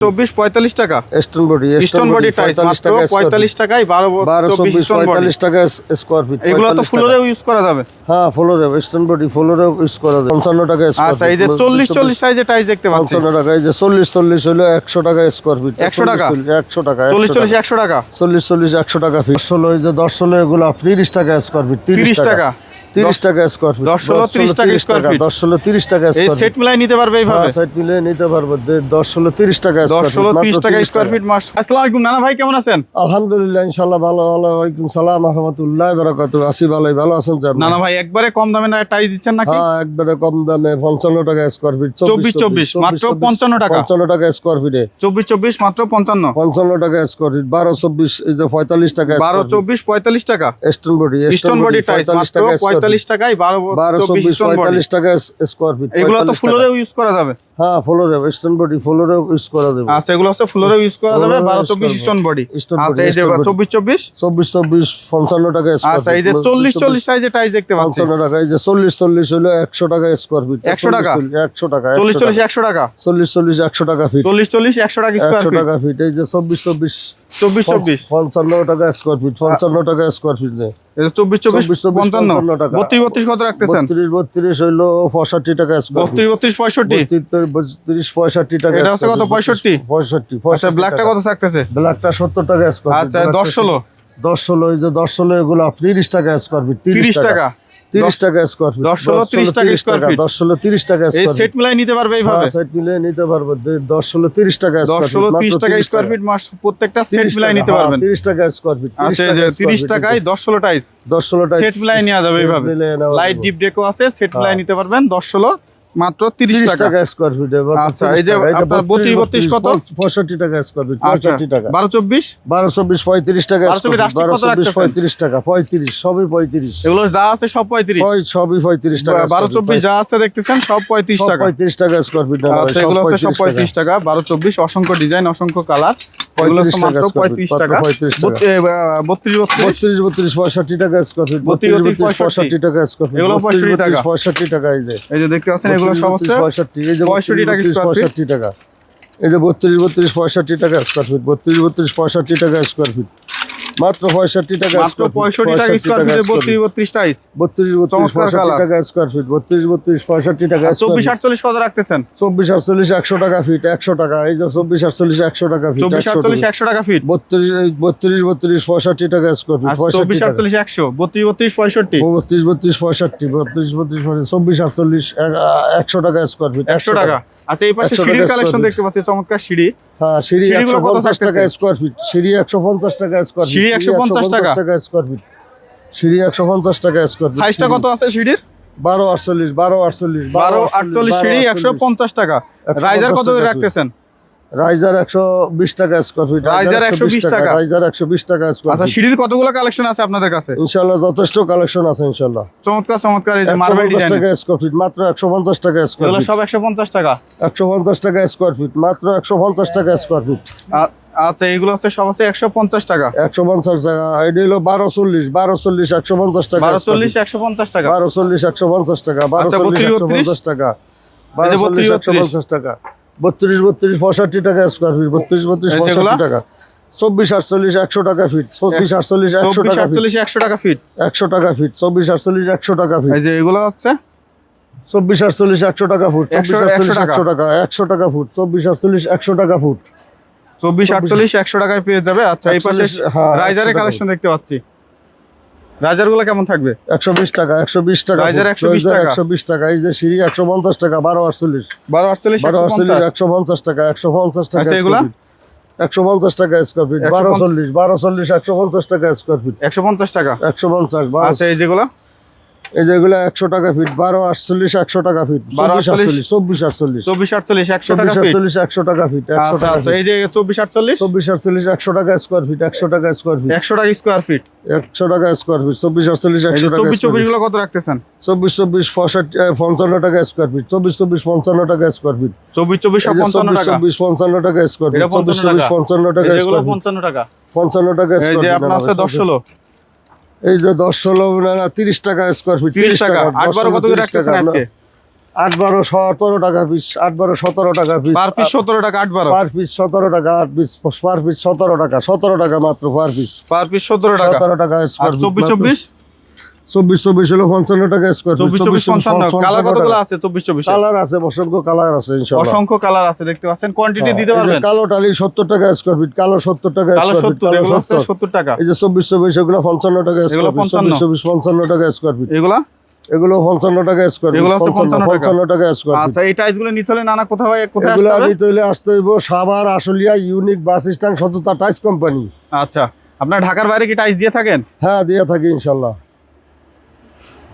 24-45 টাকা stone body tiles মাত্র 45 টাকায় 12-24 টাকা স্কয়ার ফিট। এগুলো তো ফ্লোরেও ইউজ করা যাবে। হ্যাঁ ফ্লোরে স্টোন বডি ফ্লোরেও ইউজ করা যাবে। 55 টাকা স্কয়ার ফিট। আচ্ছা এই যে 40 সাইজের টাইলস দেখতে পাচ্ছি 55 টাকা। এই যে 40 হলো 100 টাকা স্কয়ার ফিট। 100 টাকা 100 টাকা 40 100 টাকা 40 100 টাকা ফিট। 10 এই যে 10 এগুলো 30 টাকা স্কয়ার ফিট। 30 টাকা 30 টাকা স্কয়ার ফিট। 10 30 টাকা স্কয়ার ফিট। 30 টাকা এই স্কয়ার সেট মিলাই নিতে পারবে এইভাবে। হ্যাঁ সেট মিলাই নিতে পারবে। 30 টাকা স্কয়ার ফিট। 30 টাকা স্কয়ার ফিট মাস। আসসালামু আলাইকুম নানা ভাই, কেমন আছেন? আলহামদুলিল্লাহ ইনশাআল্লাহ ভালো। ওয়ালাইকুম সালাম ওয়া রাহমাতুল্লাহি ওয়া বারাকাতুহু। আসি ভালো আছেন স্যার? নানা ভাই একবারে কম দামে না টাইলস দিচ্ছেন নাকি? হ্যাঁ একবারে কম দামে 55 টাকা স্কয়ার ফিট। 24 মাত্র 55 টাকা। 55 টাকা স্কয়ার ফিটে 24 মাত্র 55 টাকা স্কয়ার ফিট। 12 এই যে 45 টাকা 12-24-45 টাকা স্টোন বডি টাইলস মাত্র 45 টাকায় 45 টাকা স্কয়ার ফিট। এগুলো তো ফ্লোরেও ইউজ করা যাবে। হ্যাঁ ফ্লোরে স্টোন বডি ফ্লোরেও ইউজ করা যাবে। আচ্ছা এগুলো আছে ফ্লোরেও ইউজ করা যাবে 12-24 স্টোন বডি। আচ্ছা এই যে 24 55 টাকা স্কয়ার ফিট। আচ্ছা এই যে 40 সাইজের টাইলস দেখতে পাচ্ছি 55 টাকা। এই যে 40 হলো 100 টাকা স্কয়ার ফিট। 100 টাকা 100 টাকা 40 100 টাকা 40 100 টাকা ফিট। 40 100 টাকা স্কয়ার 100 ফিট। টাকা ফিট। এই যে 24 54 টাকা স্কয়ার ফিট। 55 টাকা স্কয়ার ফিট। এই যে 24 55 টাকা। 32 কত রাখতেছেন? 32 হইলো 65 টাকা স্কয়ার ফিট। 32 65 65 টাকা। এটা হচ্ছে কত 65? 65 আচ্ছা ব্ল্যাকটা কত থাকতেছে? ব্ল্যাকটা 70 টাকা স্কয়ার ফিট। আচ্ছা 10 16 এই যে 10 এগুলো 30 টাকা স্কয়ার ফিট। 30 টাকা 30 টাকা স্কয়ার ফিট। 30 টাকা স্কয়ার ফিট। 30 টাকা এই স্কয়ার সেট মিলাই নিতে পারবে এইভাবে। সেট মিলাই নিতে পারবে। 30 টাকা স্কয়ার ফিট। 30 টাকা স্কয়ার ফিট মাস প্রত্যেকটা সেট মিলাই নিতে পারবেন। 30 টাকা স্কয়ার ফিট। আচ্ছা এই যে 30 টাকায় 16 টাইলস 16 টাকা সেট মিলাই নেওয়া যাবে এইভাবে। লাইট ডিপ ডেকো আছে, সেট মিলাই নিতে পারবেন 16 মাত্র 30 টাকা স্কয়ার ফিট। আচ্ছা এই যে আপনার 32 কত? 65 টাকা স্কয়ার ফিট। আচ্ছা 65 টাকা 12-24 35 টাকা 35 টাকা 35 সবই 35। এগুলো যা আছে সব 35 সবই 35 টাকা। 12-24 যা আছে দেখতেছেন সব 35 টাকা 35 টাকা স্কয়ার ফিট। আচ্ছা এগুলো আছে সব 35 টাকা 12-24 অসংখ্য ডিজাইন অসংখ্য কালার। এগুলো মাত্র 35 টাকা 32 65 টাকা স্কয়ার ফিট। 65 টাকা স্কয়ার ফিট। এগুলো 65 টাকা 65 টাকা। এই যে দেখতে পাচ্ছেন এগুলো সব হচ্ছে 65 টাকা স্কয়ার ফিট। 65 টাকা। এই যে 32 65 টাকা স্কয়ার ফিট। 32 65 টাকা স্কয়ার ফিট। মাত্র 65 টাকা মাত্র 65 টাকা স্কয়ার ফিটে 32 টাইলস 32 65 টাকা স্কয়ার ফিট। 32 65 টাকা। 24 48 কত রাখতেছেন? 24 48 100 টাকা ফিট। 100 টাকা। এই যে 24 48 100 টাকা ফিট। 24 48 100 টাকা ফিট। 32 65 টাকা স্কয়ার ফিট। 24 48 100 32 65 32 65 24 48 100 টাকা স্কয়ার ফিট। 100 টাকা। আচ্ছা এই পাশে সিঁড়ির কালেকশন দেখতে পাচ্ছি চমৎকার সিঁড়ি। হ্যাঁ সিঁড়ি সিঁড়িগুলো কত 150 টাকা স্কয়ার ফিট। সিঁড়ি 150 টাকা স্কয়ার ফিট। সিঁড়ি 150 টাকা স্কয়ার ফিট। সিঁড়ি 150 টাকা স্কয়ার ফিট। সাইজটা কত আছে সিঁড়ির? 12 48 সিঁড়ি 150 টাকা। রাইজার কত করে রাখতেছেন? রাইজার 120 টাকা স্কয়ার ফিট। রাইজার 120 টাকা। রাইজার 120 টাকা স্কয়ার আচ্ছা ফিট। সিঁড়ির কতগুলো কালেকশন আছে আপনাদের কাছে? ইনশাআল্লাহ যথেষ্ট কালেকশন আছে ইনশাআল্লাহ। চমৎকার এই যে মার্বেল 150 ডিজাইন টাকা স্কয়ার ফিট। মাত্র 150 টাকা স্কয়ার এগুলো ফিট। সব 150 টাকা 150 টাকা স্কয়ার ফিট। মাত্র 150 টাকা স্কয়ার ফিট। আচ্ছা এগুলো আছে সব আছে 150 টাকা 150 টাকা। এটা হলো 1240 150 টাকা 1240 150 টাকা 1240 150 টাকা 1240 150 টাকা 1240 150 টাকা 32 65 টাকা স্কয়ার ফিট। 32 65 টাকা 24 48 100 টাকা ফিট। 24 48 100 টাকা ফিট। 100 টাকা ফিট 100 টাকা ফিট। 24 48 100 টাকা ফিট। এই যে এগুলো হচ্ছে 24 48 100 টাকা ফুট। 100 টাকা 100 টাকা ফুট। 24 48 100 টাকা ফুট। 24 48 100 টাকায় পেয়ে যাবে। আচ্ছা এই পাশে রাইজারের কালেকশন দেখতে পাচ্ছি। রাইজার গুলো কেমন থাকবে? 120 টাকা 120 টাকা রাইজার 120 টাকা 120 টাকা। এই যে সিঁড়ি 150 টাকা 12 48 150 টাকা 150 টাকা। আচ্ছা এগুলা 150 টাকা স্কয়ার ফিট। 1240 150 টাকা স্কয়ার ফিট। 150 টাকা 150। আচ্ছা এই যেগুলা এই যেগুলো 100 টাকা ফিট। 12 48 100 টাকা ফিট। 24 48 24 48 100 টাকা ফিট 100 টাকা ফিট। আচ্ছা এই যে 24 48 100 টাকা স্কয়ার ফিট। 100 টাকা স্কয়ার ফিট। 100 টাকা স্কয়ার ফিট 100 টাকা স্কয়ার ফিট। 24 48 100 টাকা। 24 গুলো কত রাখতেছেন? 24 55 টাকা স্কয়ার ফিট। 24 55 টাকা স্কয়ার ফিট। 24 55 টাকা 55 টাকা স্কয়ার ফিট। 24 55 টাকা এগুলো স্কয়ার ফিট। 55 টাকা 55 টাকা এই স্কয়ার যে ফিট। আপনার আছে 10 16 এই যে 10 16 না 30 টাকা স্কয়ার ফিট। 30 টাকা 8 12 কত করে রাখতেছেন আজকে? 8-12 17 টাকা পিস, 8-12 17 টাকা পিস, পার পিস 17 টাকা 8-12 পার পিস 17 টাকা, 8 পিস পার পিস 17 টাকা, 17 টাকা মাত্র পার পিস, পার পিস 17 টাকা 17 টাকা আর স্কয়ার ফিট। 24 24 হলো 55 টাকা স্কয়ার ফিট। 24 55 কালার কতগুলো আছে 24 কালার আছে, অসংখ্য কালার আছে ইনশাআল্লাহ, অসংখ্য কালার আছে দেখতে পাচ্ছেন। কোয়ান্টিটি দিতে এই যে পারবেন? কালো টালি 70 টাকা স্কয়ার ফিট, কালো 70 টাকা কালো স্কয়ার ফিট, 70 কালো এগুলো আছে 70। 70 টাকা। এই যে 24 এগুলো 55 টাকা এগুলো স্কয়ার ফিট, 55 55 টাকা স্কয়ার ফিট, এগুলা এগুলো 55 টাকা স্কয়ার ফিট, এগুলো আছে 55 টাকা। 55 টাকা স্কয়ার ফিট। আচ্ছা এই টাইলস গুলো নিতে হলে নানা কোথায় কোথায় এগুলো আসতে হবে? আমি তৈলে আসতে হইব Savar Ashulia unique bus stand, সততা টাইলস কোম্পানি। আচ্ছা আপনার ঢাকার বাইরে কি টাইলস দিয়ে থাকেন? হ্যাঁ দিয়ে থাকি ইনশাল্লাহ।